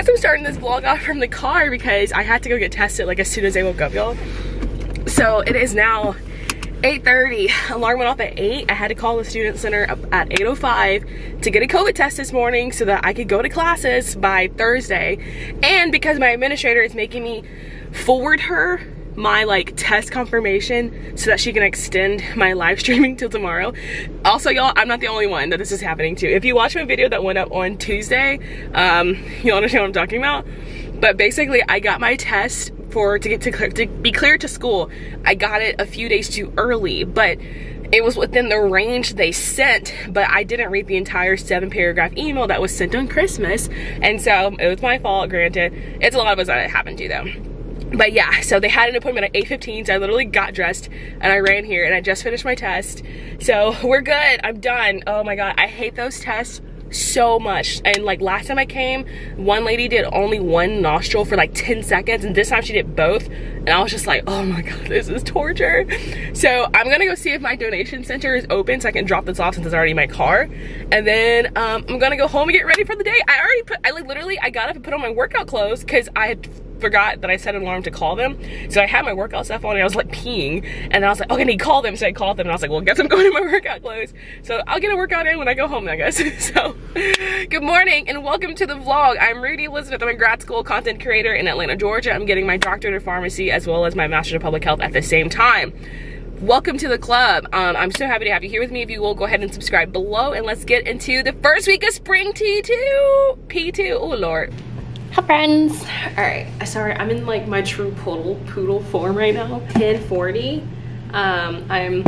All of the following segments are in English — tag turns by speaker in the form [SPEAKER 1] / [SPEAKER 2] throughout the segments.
[SPEAKER 1] guess I'm starting this vlog off from the car because I had to go get tested like as soon as I woke up, y'all. So it is now 8:30. Alarm went off at 8. I had to call the student center at 8:05 to get a COVID test this morning so that I could go to classes by Thursday. And because my administrator is making me forward her my like test confirmation so that she can extend my live streaming till tomorrow. Also, y'all, I'm not the only one that this is happening to. If you watch my video that went up on Tuesday, you'll understand what I'm talking about. But basically, I got my test to be cleared to school. I got it a few days too early, but it was within the range they sent, but I didn't read the entire 7-paragraph email that was sent on Christmas. And so it was my fault, granted. It's a lot of us that it happened to though. But yeah, so they had an appointment at 8:15, so I literally got dressed and I ran here and I just finished my test. So we're good, I'm done. Oh my God, I hate those tests so much. And like last time I came, one lady did only one nostril for like 10 seconds and this time she did both. And I was just like, oh my God, this is torture. So I'm gonna go see if my donation center is open so I can drop this off since it's already in my car. And then I'm gonna go home and get ready for the day. I got up and put on my workout clothes because I had forgot that I set an alarm to call them. So I had my workout stuff on and I was like peeing and I was like, okay, I need to call them. So I called them and I was like, well, guess I'm going in my workout clothes. So I'll get a workout in when I go home, I guess. So good morning and welcome to the vlog. I'm Rudy Elizabeth. I'm a grad school content creator in Atlanta, Georgia. I'm getting my doctorate of pharmacy as well as my master's of public health at the same time. Welcome to the club. I'm so happy to have you here with me. If you will, go ahead and subscribe below and let's get into the first week of spring P2. Oh Lord. Hi friends. All right, sorry, I'm in like my true poodle form right now. 10:40. I'm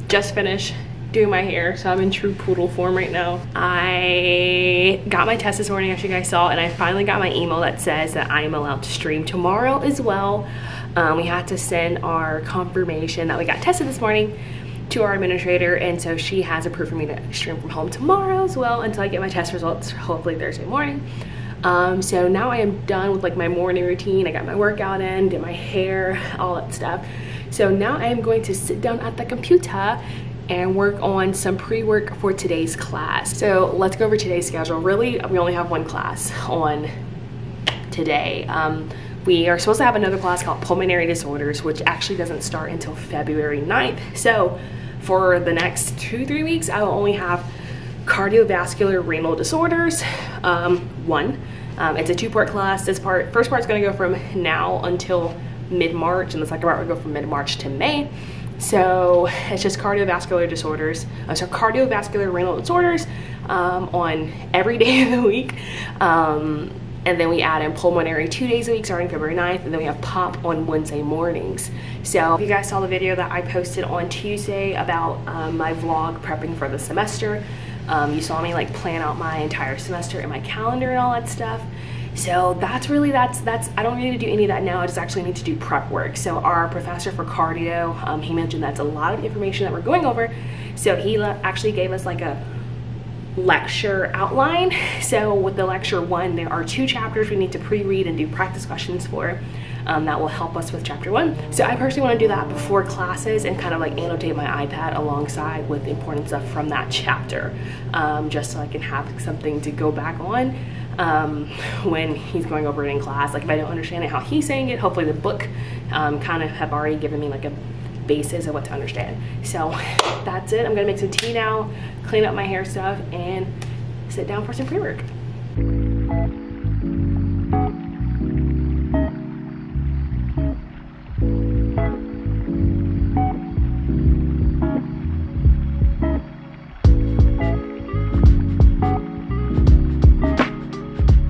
[SPEAKER 1] just finished doing my hair, so I'm in true poodle form right now. I got my test this morning, as you guys saw, and I finally got my email that says that I am allowed to stream tomorrow as well. We had to send our confirmation that we got tested this morning to our administrator, and so she has approved for me to stream from home tomorrow as well until I get my test results, hopefully Thursday morning. So now I am done with like my morning routine. I got my workout in, did my hair, all that stuff. So now I am going to sit down at the computer and work on some pre-work for today's class. So let's go over today's schedule. Really, we only have one class on today. We are supposed to have another class called Pulmonary Disorders, which actually doesn't start until February 9th. So for the next 2-3 weeks, I will only have cardiovascular renal disorders, one. It's a 2-part class. First part's gonna go from now until mid-March, and the second part will go from mid-March to May. So it's just cardiovascular disorders, cardiovascular renal disorders on every day of the week. And then we add in pulmonary 2 days a week starting February 9th, and then we have POP on Wednesday mornings. So if you guys saw the video that I posted on Tuesday about my vlog prepping for the semester, you saw me like plan out my entire semester and my calendar and all that stuff. So that's I don't need to do any of that now. I just actually need to do prep work. So our professor for cardio, he mentioned that's a lot of information that we're going over. So he actually gave us like a lecture outline. So with the lecture 1, there are 2 chapters we need to pre-read and do practice questions for. That will help us with chapter 1. So I personally want to do that before classes and kind of like annotate my iPad alongside with important stuff from that chapter, just so I can have something to go back on when he's going over it in class. Like if I don't understand it how he's saying it, hopefully the book kind of have already given me like a basis of what to understand. So that's it. I'm gonna make some tea now, clean up my hair stuff, and sit down for some pre-work.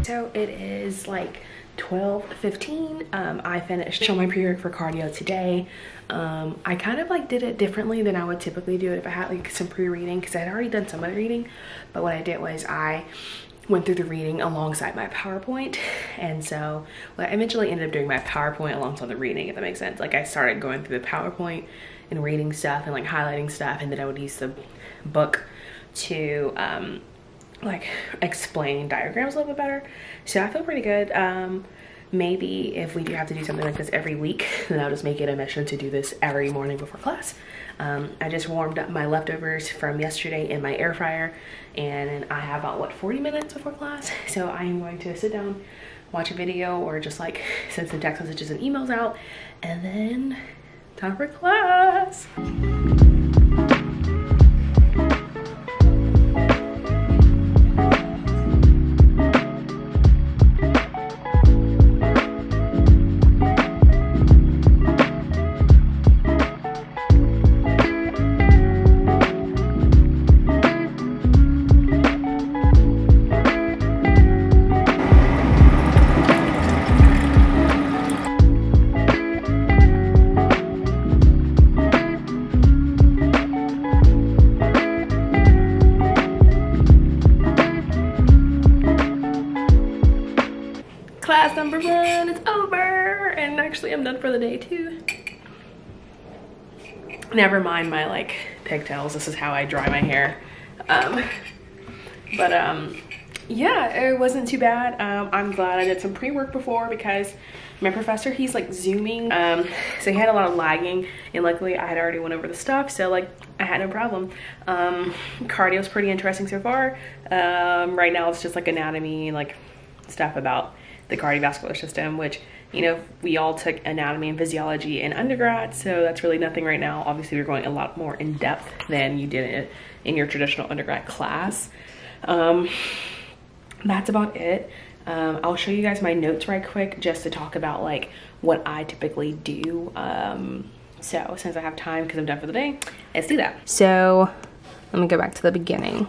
[SPEAKER 1] So it is like 12:15. I finished on my pre-work for cardio today. I kind of like did it differently than I would typically do it if I had like some pre-reading, because I had already done some of the reading. But what I did was I went through the reading alongside my PowerPoint, and so I eventually ended up doing my PowerPoint alongside the reading, if that makes sense. Like I started going through the PowerPoint and reading stuff and like highlighting stuff, and then I would use the book to like explain diagrams a little bit better. So I feel pretty good. Maybe if we do have to do something like this every week, then I'll just make it a mission to do this every morning before class. I just warmed up my leftovers from yesterday in my air fryer, and I have about, what, 40 minutes before class? So I am going to sit down, watch a video or just like send some text messages and emails out, and then time for class. Class number 1 is over, and actually I'm done for the day too. Never mind my like pigtails, this is how I dry my hair. Yeah, it wasn't too bad. I'm glad I did some pre-work before, because my professor, he's like zooming, so he had a lot of lagging, and luckily I had already went over the stuff, so like I had no problem. Cardio's pretty interesting so far. Right now it's just like anatomy, like stuff about the cardiovascular system, which, you know, we all took anatomy and physiology in undergrad, so that's really nothing right now. Obviously we're going a lot more in depth than you did it in your traditional undergrad class. That's about it. I'll show you guys my notes right quick just to talk about like what I typically do. So since I have time because I'm done for the day, let's do that. So let me go back to the beginning.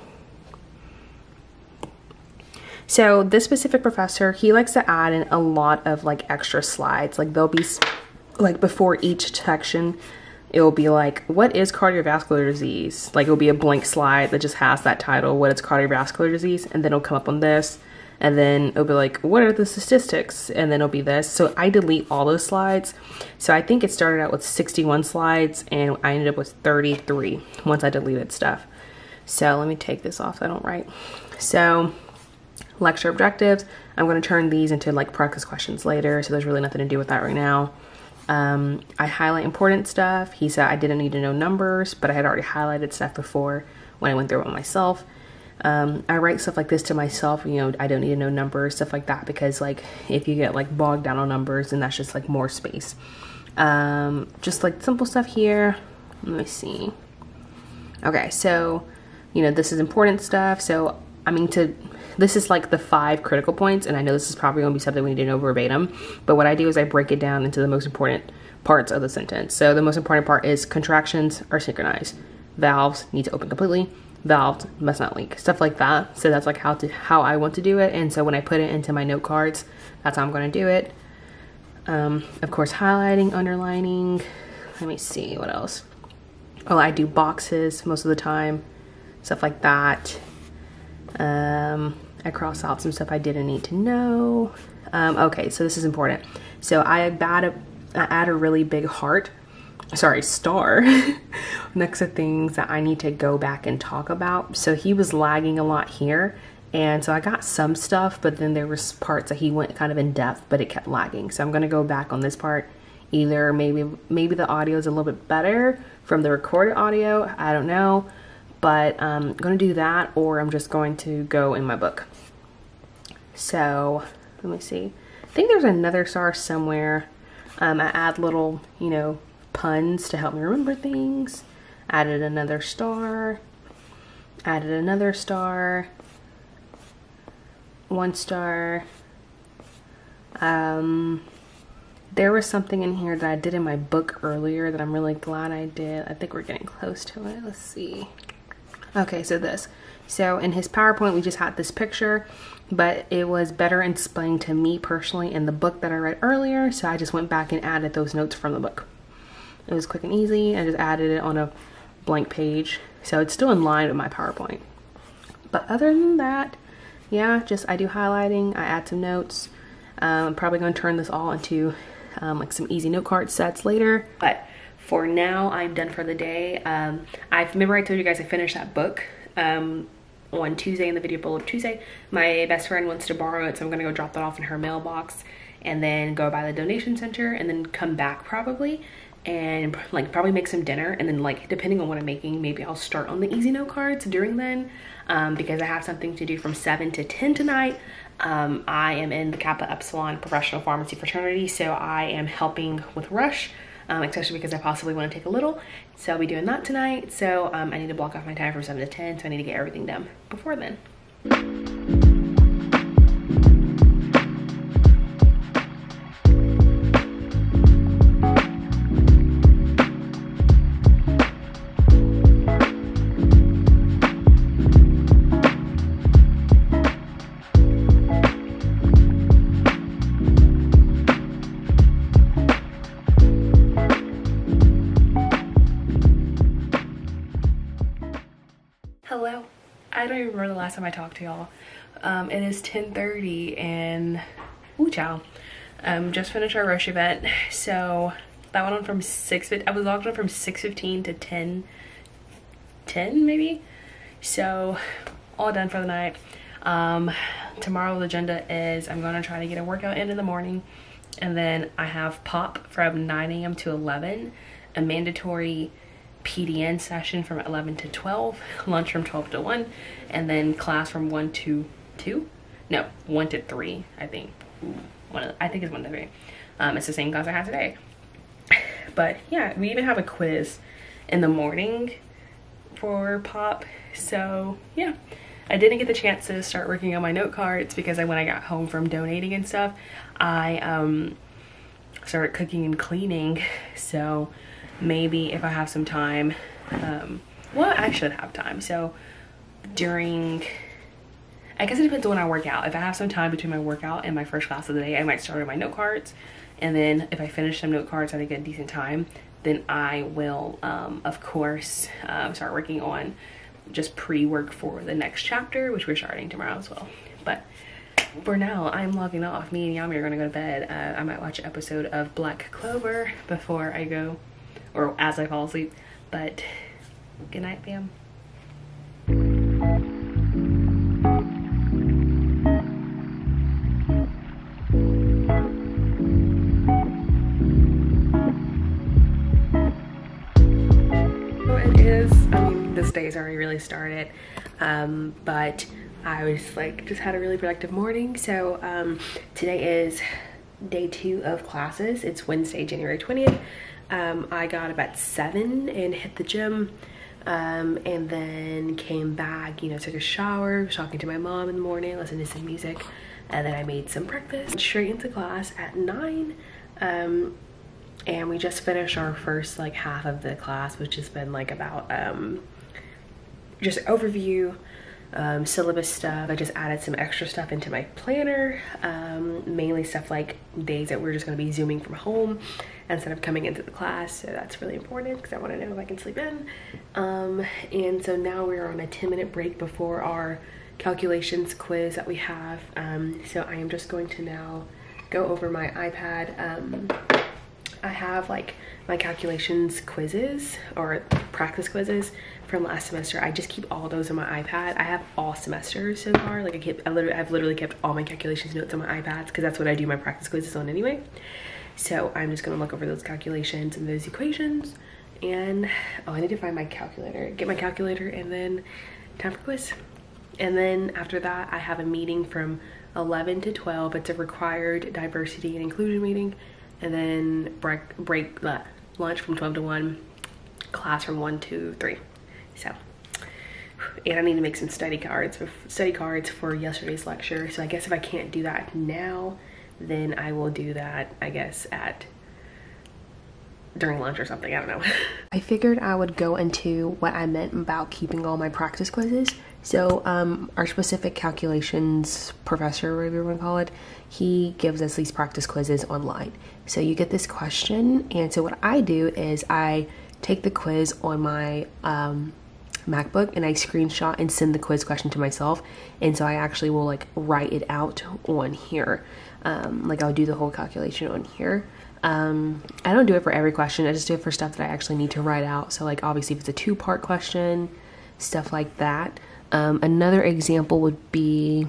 [SPEAKER 1] So this specific professor, he likes to add in a lot of like extra slides. Like there'll be like before each section, it'll be like, what is cardiovascular disease? Like it'll be a blank slide that just has that title, what is cardiovascular disease? And then it'll come up on this. And then it'll be like, what are the statistics? And then it'll be this. So I delete all those slides. So I think it started out with 61 slides and I ended up with 33 once I deleted stuff. So let me take this off so I don't write. So lecture objectives, I'm going to turn these into like practice questions later, so there's really nothing to do with that right now. I highlight important stuff. He said I didn't need to know numbers, but I had already highlighted stuff before when I went through it myself. I write stuff like this to myself, you know, I don't need to know numbers, stuff like that, because like if you get like bogged down on numbers, then that's just like more space. Just like simple stuff here. Let me see. Okay, so you know, this is important stuff, so I mean, this is like the 5 critical points, and I know this is probably going to be something we need to know verbatim, but what I do is I break it down into the most important parts of the sentence. So the most important part is contractions are synchronized, valves need to open completely, valves must not leak, stuff like that. So that's like how I want to do it, and so when I put it into my note cards, that's how I'm going to do it. Of course, highlighting, underlining. Let me see what else. Oh, I do boxes most of the time, stuff like that. I cross out some stuff I didn't need to know. Okay, so this is important. So I add a really big star next to things that I need to go back and talk about. So he was lagging a lot here, and so I got some stuff, but then there was parts that he went kind of in depth, but it kept lagging. So I'm gonna go back on this part. Either maybe the audio is a little bit better from the recorded audio, I don't know. But I'm going to do that, or I'm just going to go in my book. So let me see. I think there's another star somewhere. I add little, you know, puns to help me remember things. Added another star. Added another star. 1 star. There was something in here that I did in my book earlier that I'm really glad I did. I think we're getting close to it. Let's see. Okay, so this. So in his PowerPoint, we just had this picture, but it was better explained to me personally in the book that I read earlier, so I just went back and added those notes from the book. It was quick and easy. I just added it on a blank page, so it's still in line with my PowerPoint. But other than that, yeah, just I do highlighting, I add some notes. I'm probably going to turn this all into like some easy note card sets later, but for now, I'm done for the day. I remember I told you guys I finished that book on Tuesday in the video below Tuesday. My best friend wants to borrow it, so I'm gonna go drop that off in her mailbox and then go by the donation center and then come back probably and like probably make some dinner, and then like depending on what I'm making, maybe I'll start on the easy note cards during then, because I have something to do from 7 to 10 tonight. I am in the Kappa Epsilon professional pharmacy fraternity, so I am helping with rush, especially because I possibly want to take a little. So I'll be doing that tonight. So I need to block off my time from 7 to 10, so I need to get everything done before then. Hello. I don't even remember the last time I talked to y'all. It is 10:30 and ooh child. Just finished our rush event. So that went on from 6:15. I was logged on from 6:15 to 10:10 maybe. So all done for the night. Tomorrow's agenda is I'm gonna try to get a workout in the morning, and then I have pop from 9 a.m. to 11, a mandatory PDN session from 11 to 12, lunch from 12 to 1, and then class from 1 to 2. No, 1 to 3, I think. I think it's 1 to 3. It's the same class I had today. But yeah, we even have a quiz in the morning for pop. So yeah, I didn't get the chance to start working on my note cards because when I got home from donating and stuff, I started cooking and cleaning. So maybe if I have some time, well, I should have time. So I guess it depends on when I work out. If I have some time between my workout and my first class of the day, I might start on my note cards. And then if I finish some note cards at a good decent time, then I will, of course, start working on just pre-work for the next chapter, which we're starting tomorrow as well. But for now, I'm logging off. Me and Yami are gonna go to bed. I might watch an episode of Black Clover before I go, or as I fall asleep. But good night, fam. This day's already really started, but I was like just had a really productive morning. So today is day 2 of classes. It's Wednesday, January 20th. I got up at 7 and hit the gym, and then came back, you know, took a shower, was talking to my mom in the morning, listened to some music, and then I made some breakfast. Straight into class at 9. And we just finished our first like half of the class, which has been like about just overview, syllabus stuff. I just added some extra stuff into my planner, mainly stuff like days that we're just going to be zooming from home instead of coming into the class. So that's really important because I want to know if I can sleep in. And so now we're on a 10-minute break before our calculations quiz that we have. So I am just going to now go over my iPad. I have like my calculations quizzes or practice quizzes from last semester. I just keep all those on my iPad. I have all semesters so far. Like I've literally kept all my calculations notes on my iPads because that's what I do my practice quizzes on anyway. So I'm just gonna look over those calculations and those equations. And oh, I need to find my calculator, get my calculator, and then time for quiz. And then after that, I have a meeting from 11 to 12. It's a required diversity and inclusion meeting. And then lunch from 12 to 1, class from 1 to 3. So, and I need to make some study cards for yesterday's lecture. So I guess if I can't do that now, then I will do that, I guess, during lunch or something. I don't know. I figured I would go into what I meant about keeping all my practice quizzes. So our specific calculations professor, whatever you want to call it, he gives us these practice quizzes online. So you get this question, and so what I do is I take the quiz on my MacBook and I screenshot and send the quiz question to myself. And so I actually will like write it out on here. Like I'll do the whole calculation on here. I don't do it for every question. I just do it for stuff that I actually need to write out. So like obviously if it's a 2-part question, stuff like that. Another example would be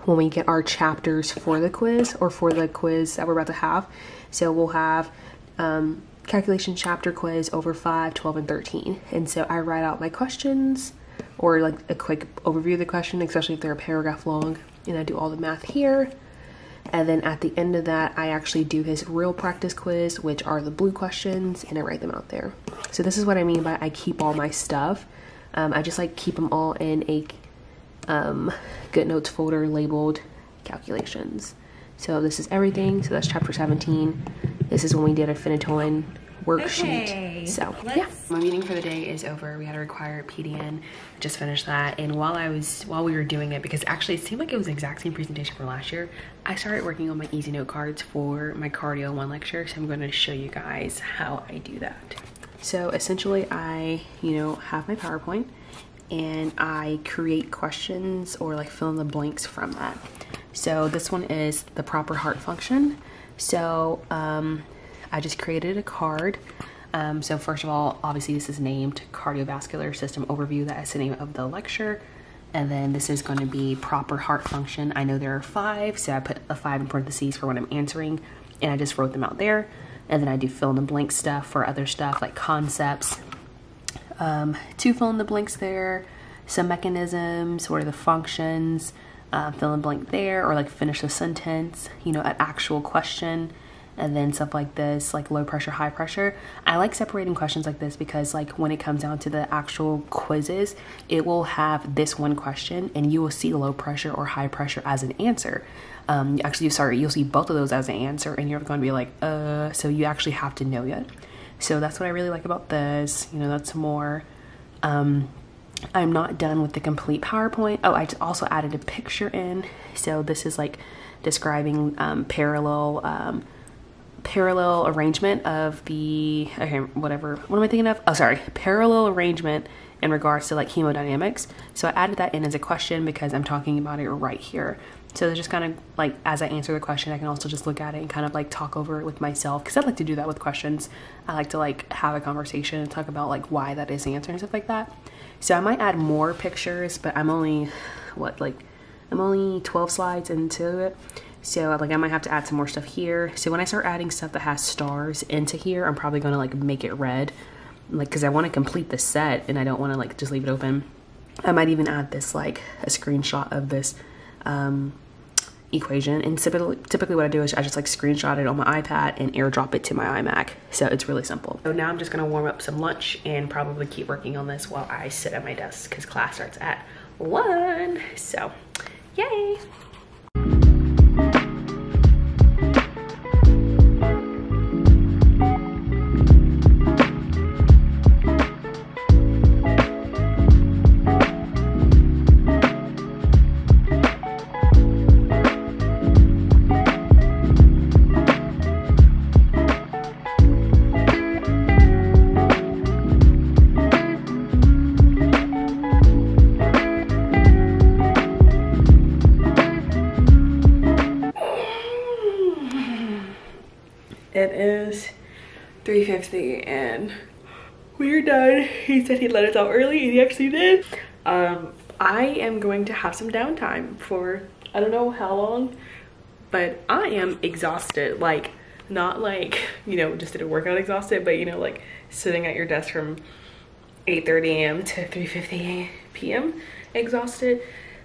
[SPEAKER 1] when we get our chapters for the quiz or for the quiz that we're about to have. So we'll have calculation chapter quiz over 5, 12, and 13. And so I write out my questions or like a quick overview of the question, especially if they're a paragraph long. and I do all the math here. And then at the end of that, I actually do his real practice quiz, which are the blue questions, and I write them out there. So this is what I mean by I keep all my stuff. I just like keep them all in a good notes folder labeled calculations. So this is everything. So that's chapter 17. This is when we did a Finitoin worksheet. Okay, so yeah, my meeting for the day is over. We had a required PDN, just finished that, and while we were doing it, because actually it seemed like it was the exact same presentation from last year, I started working on my easy note cards for my cardio 1 lecture. So I'm going to show you guys how I do that. So essentially I have my PowerPoint and I create questions or like fill in the blanks from that. So this one is the proper heart function. So I just created a card. So first of all, obviously this is named Cardiovascular System Overview. That is the name of the lecture. And then this is going to be proper heart function. I know there are 5, so I put a 5 in parentheses for when I'm answering, and I just wrote them out there. And then I do fill in the blank stuff for other stuff like concepts. 2 fill in the blanks there, some mechanisms, what are the functions, fill in blank there, or like finish the sentence, an actual question. And then stuff like this, like low pressure, high pressure. I like separating questions like this because like when it comes down to the actual quizzes, it will have this one question and you will see low pressure or high pressure as an answer. You'll see both of those as an answer and you're going to be like, so you actually have to know it. So that's what I really like about this. That's more, I'm not done with the complete PowerPoint. Oh, I also added a picture in. So this is like describing parallel arrangement of the, what am I thinking of? Oh, sorry, parallel arrangement in regards to like hemodynamics. So I added that in as a question because I'm talking about it right here. So there's just kind of like, as I answer the question, I can also just look at it and kind of like talk over it with myself, because I like to do that with questions. I like to like have a conversation and talk about like why that is the answer and stuff like that. So I might add more pictures, but I'm only 12 slides into it. So like I might have to add some more stuff here. So when I start adding stuff that has stars into here, I'm probably gonna like make it red, like because I want to complete the set and I don't want to like just leave it open. I might even add this like a screenshot of this equation, and typically what I do is I just like screenshot it on my iPad and airdrop it to my iMac. So it's really simple. So now I'm just gonna warm up some lunch and probably keep working on this while I sit at my desk because class starts at 1. So yay. It is 3:50 and we're done. He said he'd let us out early and he actually did. I am going to have some downtime for I don't know how long, but I am exhausted. Like not like, just did a workout exhausted, but like sitting at your desk from 8:30 a.m. to 3:50 p.m. exhausted,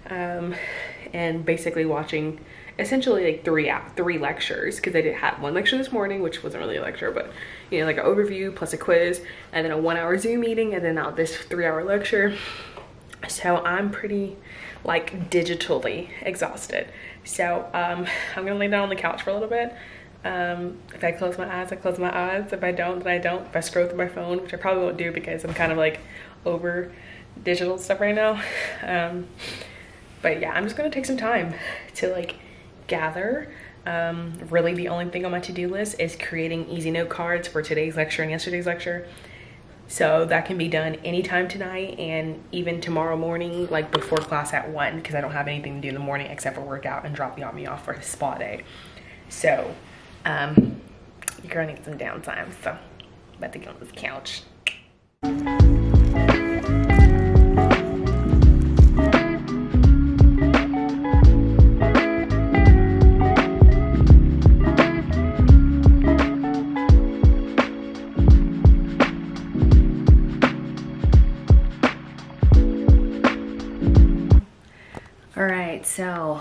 [SPEAKER 1] and basically watching essentially like three lectures, because I did have 1 lecture this morning, which wasn't really a lecture, but like an overview plus a quiz, and then a 1-hour Zoom meeting, and then now this 3-hour lecture. So I'm pretty like digitally exhausted. So I'm gonna lay down on the couch for a little bit. If I close my eyes, I close my eyes. If I don't, then I don't. If I scroll through my phone, which I probably won't do because I'm kind of like over digital stuff right now. But yeah, I'm just gonna take some time to like gather. Really the only thing on my to-do list is creating easy note cards for today's lecture and yesterday's lecture. So that can be done anytime tonight and even tomorrow morning, like before class at 1, because I don't have anything to do in the morning except for workout and drop me off for spa day. So you're gonna need some downtime. So I'm about to get on this couch. So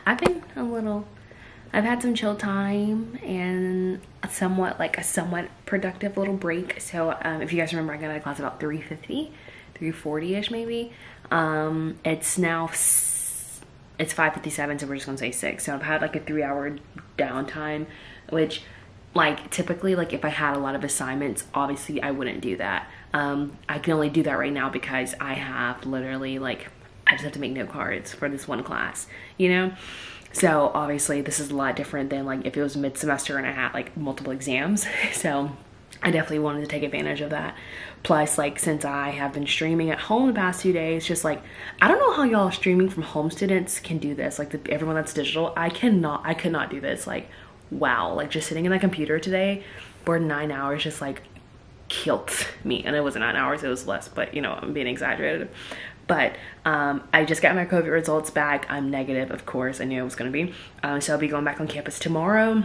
[SPEAKER 2] I've been I've had some chill time and a somewhat productive little break. So if you guys remember, I got out of class about 3:50, 3:40ish maybe. It's now it's 5:57, so we're just gonna say 6. So I've had like a 3-hour downtime, which like typically, like if I had a lot of assignments, obviously I wouldn't do that. I can only do that right now because I have literally like, I just have to make note cards for this one class, you know? So obviously this is a lot different than like if it was mid-semester and I had like multiple exams. So I definitely wanted to take advantage of that. Plus, like, since I have been streaming at home the past 2 days, just like, I don't know how y'all streaming from home students can do this. Like everyone that's digital, I could not do this. Like, wow, like just sitting in a computer today for 9 hours just like killed me. And it wasn't 9 hours, it was less, but you know, I'm being exaggerated. But I just got my COVID results back. I'm negative, of course. I knew I was gonna be. So I'll be going back on campus tomorrow.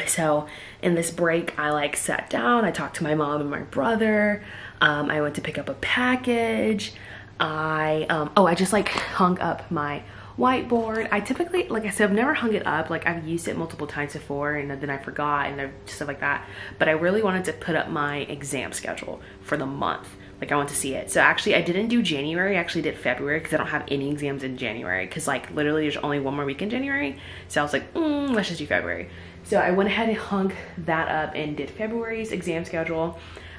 [SPEAKER 2] So in this break, I like sat down, I talked to my mom and my brother. I went to pick up a package. I just like hung up my whiteboard. I typically, like I said, I've never hung it up. Like I've used it multiple times before and then I forgot and stuff like that. But I really wanted to put up my exam schedule for the month. Like I want to see it. So actually I didn't do January, I actually did February because I don't have any exams in January because like literally there's only one more week in January. So I was like, let's just do February. So I went ahead and hung that up and did February's exam schedule.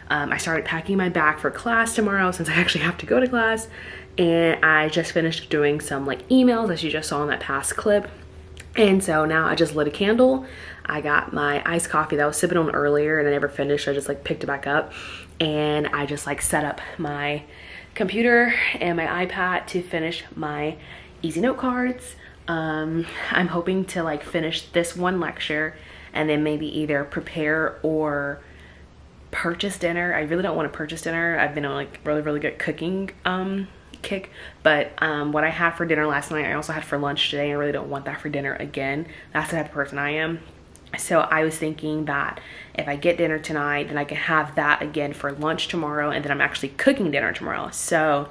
[SPEAKER 2] I started packing my bag for class tomorrow since I actually have to go to class. And I just finished doing some like emails as you just saw in that past clip. And so now I just lit a candle. I got my iced coffee that I was sipping on earlier and I never finished. I just like picked it back up. And I just like set up my computer and my iPad to finish my easy note cards. I'm hoping to like finish this one lecture and then maybe either prepare or purchase dinner. I really don't want to purchase dinner. I've been on like really good cooking kick, but what I had for dinner last night I also had for lunch today. I really don't want that for dinner again. That's the type of person I am. So I was thinking that if I get dinner tonight, then I can have that again for lunch tomorrow, and then I'm actually cooking dinner tomorrow. So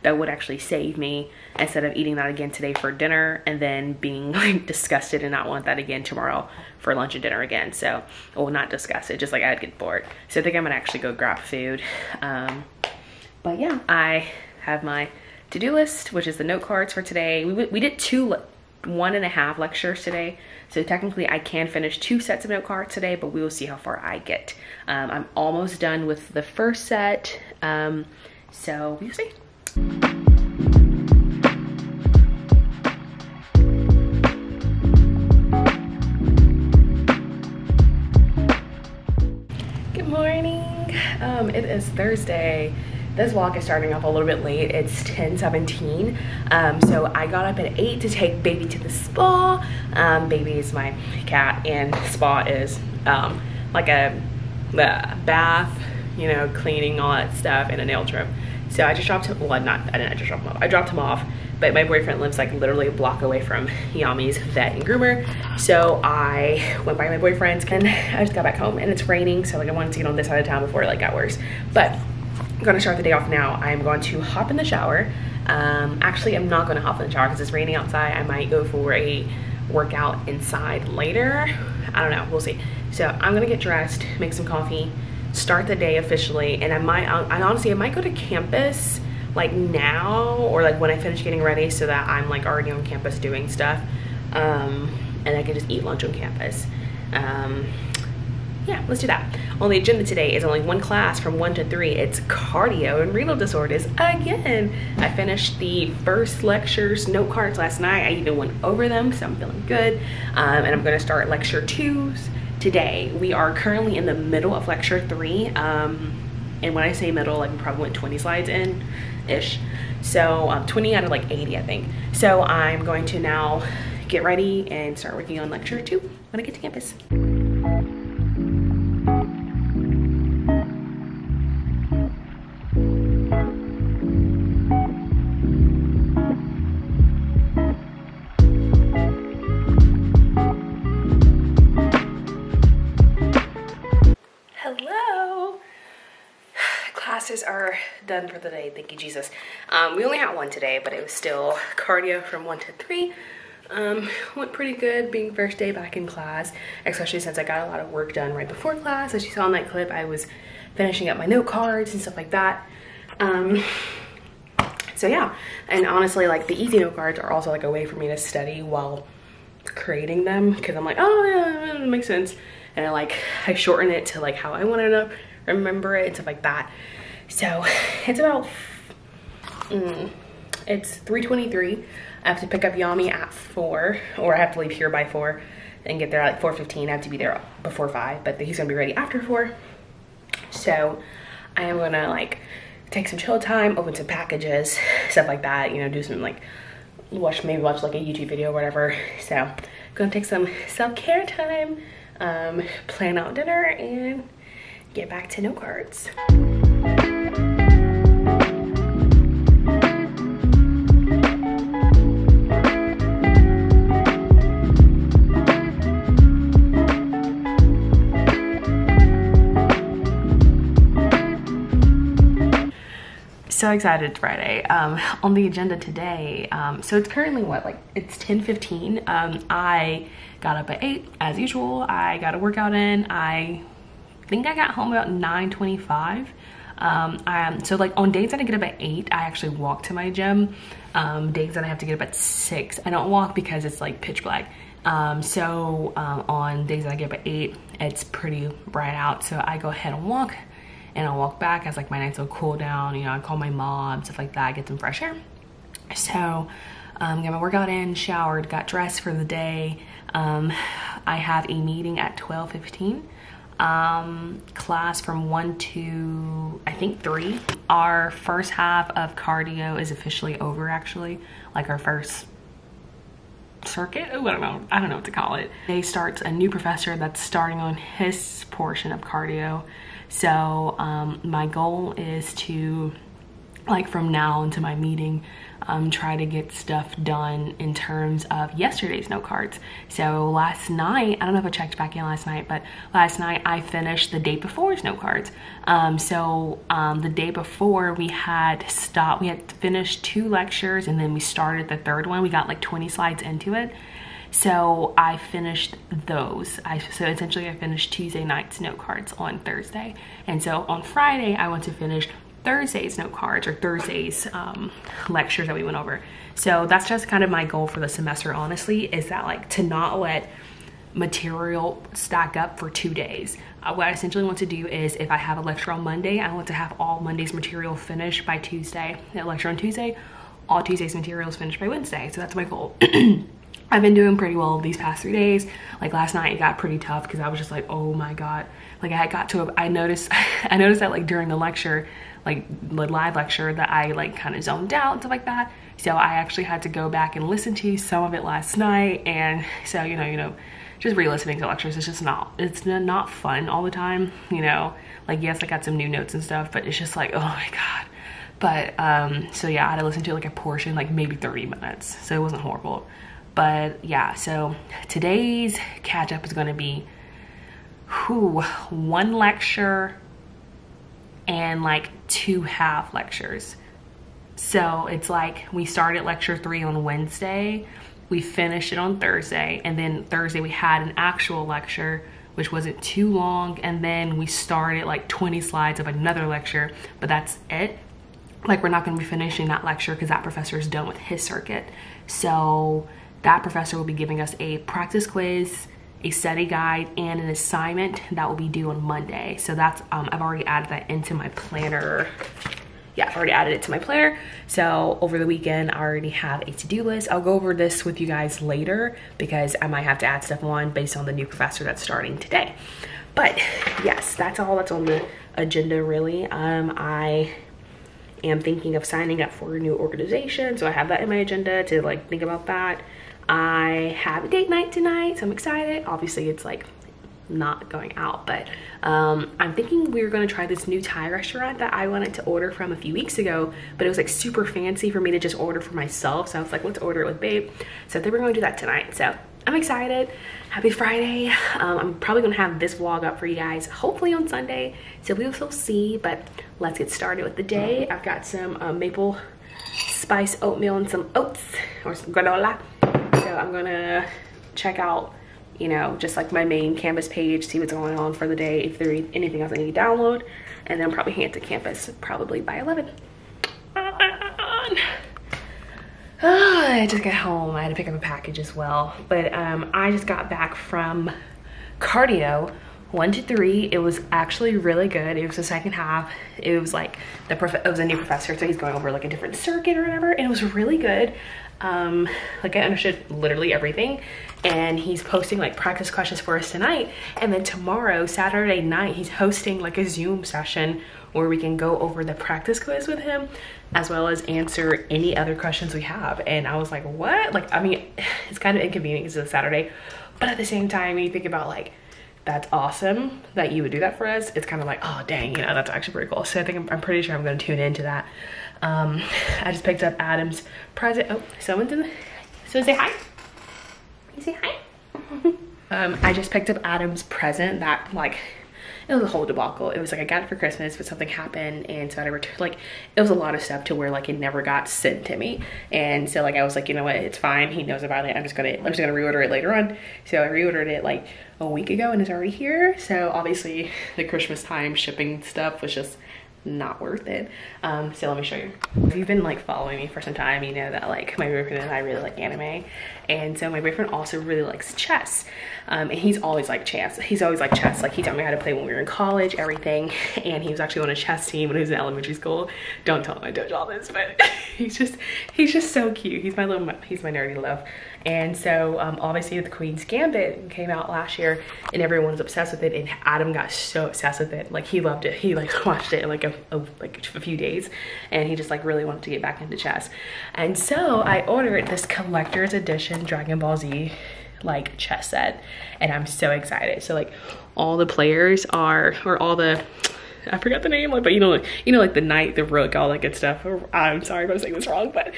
[SPEAKER 2] that would actually save me instead of eating that again today for dinner and then being like disgusted and not want that again tomorrow for lunch and dinner again. So, well, not disgusted, just like I'd get bored. So I think I'm gonna actually go grab food. But yeah, I have my to-do list, which is the note cards for today. We did 1.5 lectures today. So technically I can finish 2 sets of note cards today, but we will see how far I get. I'm almost done with the first set. So we'll see. Good morning. It is Thursday. This vlog is starting off a little bit late. It's 10:17. So I got up at 8 to take baby to the spa. Baby is my cat and spa is like a bath, you know, cleaning, all that stuff, and a nail trim. So I just dropped him, well, I didn't just drop him off. I dropped him off, but my boyfriend lives like literally a block away from Yami's vet and groomer. So I went by my boyfriend's and I just got back home and it's raining. So like I wanted to get on this side of town before it like got worse. But I'm gonna start the day off now. I'm going to hop in the shower. Actually, I'm not gonna hop in the shower because it's raining outside. I might go for a workout inside later. I don't know, we'll see. So I'm gonna get dressed, make some coffee, start the day officially, and I honestly might go to campus like now or like when I finish getting ready so that I'm like already on campus doing stuff, and I can just eat lunch on campus. Yeah, let's do that. On the agenda today is only one class from 1 to 3. It's cardio and renal disorders again. I finished the first lecture's note cards last night. I even went over them, so I'm feeling good. And I'm gonna start lecture 2s today. We are currently in the middle of lecture 3. And when I say middle, like we probably went 20 slides in-ish. So 20 out of like 80, I think. So I'm going to now get ready and start working on lecture 2 when I get to campus. Classes are done for the day, thank you Jesus. We only had one today, but it was still cardio from 1 to 3.
[SPEAKER 1] Went pretty good being first day back in class, especially since I got a lot of work done right before class. As you saw in that clip, I was finishing up my note cards and stuff like that. So yeah, and honestly, like the easy note cards are also like a way for me to study while creating them, because I'm like, oh yeah, it makes sense. And I shorten it to like how I wanted to remember it and stuff like that. So it's about, it's 3:23. I have to pick up Yami at 4, or I have to leave here by 4 and get there at like 4:15. I have to be there before 5, but he's gonna be ready after 4. So I am gonna like take some chill time, open some packages, stuff like that, you know, do some like maybe watch like a YouTube video or whatever. So gonna take some self-care time, plan out dinner, and get back to note cards. So excited, it's Friday. On the agenda today, so it's currently it's 10:15. I got up at 8 as usual. I got a workout in. I think I got home about 9:25. So like on days that I get up at 8, I actually walk to my gym. Days that I have to get up at 6, I don't walk because it's like pitch black. So on days that I get up at 8, it's pretty bright out, so I go ahead and walk. And I'll walk back as like my nights will cool down. You know, I call my mom, stuff like that, get some fresh air. So got my workout in, showered, got dressed for the day. I have a meeting at 12:15. Class from 1 to I think 3. Our first half of cardio is officially over, actually. Like our first circuit. Oh, I don't know what to call it. Today starts a new professor that's starting on his portion of cardio. So my goal is to, like, from now into my meeting, try to get stuff done in terms of yesterday's note cards. So last night, I don't know if I checked back in last night, but last night I finished the day before's note cards. The day before we had finished 2 lectures, and then we started the 3rd one. We got like 20 slides into it. So I finished those. So essentially I finished Tuesday night's note cards on Thursday. And so on Friday, I want to finish Thursday's note cards, or Thursday's lectures that we went over. So that's just kind of my goal for the semester, honestly, is that like to not let material stack up for 2 days. What I essentially want to do is, if I have a lecture on Monday, I want to have all Monday's material finished by Tuesday. That lecture on Tuesday, all Tuesday's materials finished by Wednesday. So that's my goal. I've been doing pretty well these past 3 days. Like last night it got pretty tough because I was just like, oh my god. Like I noticed that like during the lecture, like the live lecture, that I like kind of zoned out and stuff like that. So I actually had to go back and listen to some of it last night. And so, you know, just re-listening to lectures, it's not fun all the time, you know. Like, yes, I got some new notes and stuff, but it's just like, oh my god. But so yeah, I had to listen to like a portion, like maybe 30 minutes. So it wasn't horrible. But yeah, so today's catch up is going to be 1 lecture and like 2 half lectures. So it's like we started lecture 3 on Wednesday, we finished it on Thursday, and then Thursday we had an actual lecture which wasn't too long, and then we started like 20 slides of another lecture, but that's it. Like, we're not going to be finishing that lecture because that professor is done with his circuit. So that professor will be giving us a practice quiz, a study guide, and an assignment that will be due on Monday. So that's, I've already added that into my planner. Yeah, I've already added it to my planner. So over the weekend, I already have a to-do list. I'll go over this with you guys later because I might have to add stuff on based on the new professor that's starting today. But yes, that's all that's on the agenda, really. I am thinking of signing up for a new organization, so I have that in my agenda to like think about that. I have a date night tonight, so I'm excited. Obviously it's like not going out, but I'm thinking we're gonna try this new Thai restaurant that I wanted to order from a few weeks ago, but it was like super fancy for me to just order for myself. So I was like, let's order it with babe. So I think we're gonna do that tonight. So I'm excited. Happy Friday. I'm probably gonna have this vlog up for you guys hopefully on Sunday, so we will see. But let's get started with the day. I've got some maple spice oatmeal and some oats or some granola. So I'm I'm gonna check out, you know, just like my main campus page, see what's going on for the day, if there's anything else I need to download, and then probably head to campus probably by 11. I just got home. I had to pick up a package as well, but I just got back from cardio 1 to 3. It was actually really good. It was the second half. It was like it was a new professor, so he's going over like a different circuit or whatever, and it was really good. Like I understood literally everything, and he's posting like practice questions for us tonight, and then tomorrow, Saturday night, he's hosting like a Zoom session where we can go over the practice quiz with him, as well as answer any other questions we have. And I was like, what? Like, I mean, it's kind of inconvenient because it's a Saturday, but at the same time, when you think about like, that's awesome that you would do that for us, it's kind of like, oh dang, you know, that's actually pretty cool. So I think I'm pretty sure I'm going to tune into that. I just picked up Adam's present. Oh, someone's in the, so say hi. You say hi. I just picked up Adam's present that like, it was a whole debacle. It was like I got it for Christmas, but something happened, and so I returned. Like, it was a lot of stuff to where like it never got sent to me, and so like I was like, you know what, it's fine. He knows about it. I'm just gonna reorder it later on. So I reordered it like a week ago, and it's already here. So obviously the Christmas time shipping stuff was just not worth it. So let me show you. If you've been like following me for some time, you know that like my boyfriend and I really like anime, and so my boyfriend also really likes chess, and he's always like chess. He's always like chess. Like he taught me how to play when we were in college, everything, and he was actually on a chess team when he was in elementary school. Don't tell him I told you all this, but he's just so cute. He's my nerdy love. And so obviously the Queen's Gambit came out last year, and everyone's obsessed with it, and Adam got so obsessed with it. Like he loved it. He like watched it in like a few days, and he just like really wanted to get back into chess. And so I ordered this collector's edition Dragon Ball Z like chess set, and I'm so excited. So like all the players are, or all the, I forgot the name, but you know like the knight, the rook, all that good stuff. I'm sorry if I'm saying this wrong, but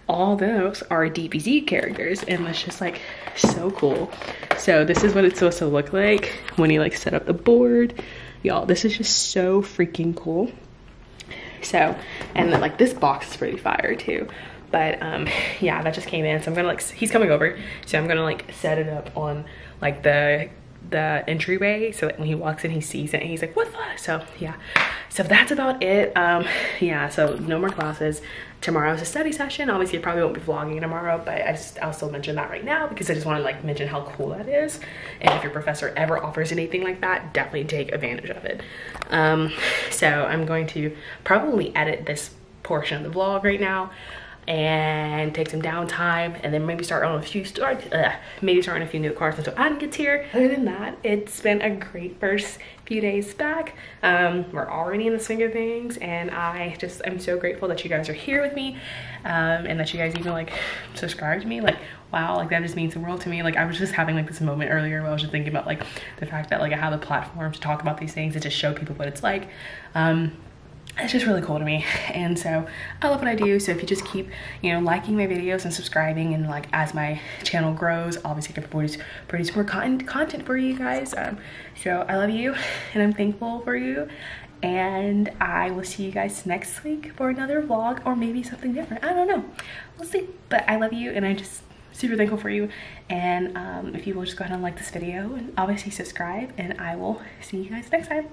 [SPEAKER 1] all those are DBZ characters, and it's just like so cool. So this is what it's supposed to look like when you like set up the board. Y'all, this is just so freaking cool. So, and then like this box is pretty fire too. But yeah, that just came in, so I'm gonna like, he's coming over, so I'm gonna like set it up on like the entryway, so that when he walks in he sees it and he's like, what the? So yeah, so that's about it. Yeah, so no more classes. Tomorrow's a study session. Obviously I probably won't be vlogging tomorrow, but I'll still mention that right now because I just want to like mention how cool that is, and if your professor ever offers anything like that, definitely take advantage of it. So I'm going to probably edit this portion of the vlog right now and take some downtime, and then maybe start on a few new cards until Adam gets here. Other than that, it's been a great first few days back. We're already in the swing of things, and I just am so grateful that you guys are here with me, and that you guys even like subscribe to me. Like, wow, like that just means the world to me. Like I was just having like this moment earlier where I was just thinking about like the fact that like I have a platform to talk about these things and just show people what it's like. It's just really cool to me, and so I love what I do. So if you just keep, you know, liking my videos and subscribing, and like as my channel grows, obviously I can produce more content for you guys. So I love you, and I'm thankful for you, and I will see you guys next week for another vlog, or maybe something different. I don't know, we'll see. But I love you, and I just super thankful for you. And if you will just go ahead and like this video, and obviously subscribe, and I will see you guys next time.